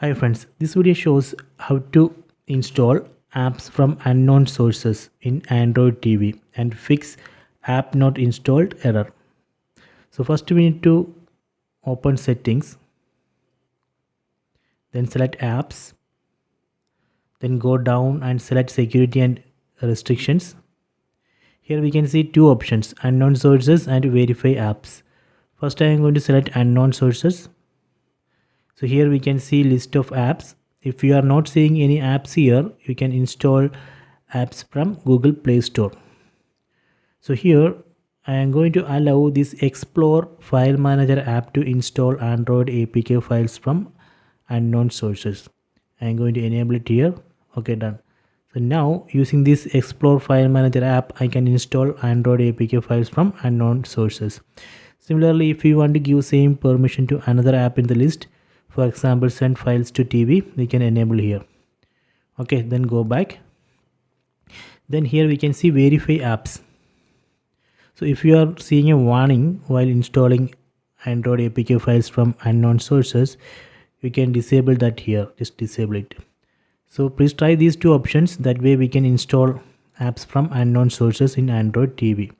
Hi friends, this video shows how to install apps from unknown sources in Android TV and fix app not installed error. So first we need to open settings, then select apps, then go down and select security and restrictions. Here we can see two options, unknown sources and verify apps. First I am going to select unknown sources. So here we can see list of apps. If you are not seeing any apps here, you can install apps from Google Play Store. So here I am going to allow this Explore File Manager app to install Android APK files from unknown sources. I am going to enable it here. Okay, done. So now using this Explore File Manager app, I can install Android APK files from unknown sources. Similarly, if you want to give same permission to another app in the list, for example send files to TV, we can enable here. Okay, then go back. Then here we can see verify apps. So if you are seeing a warning while installing Android APK files from unknown sources, you can disable that here. Just disable it. So please try these two options. That way we can install apps from unknown sources in Android TV.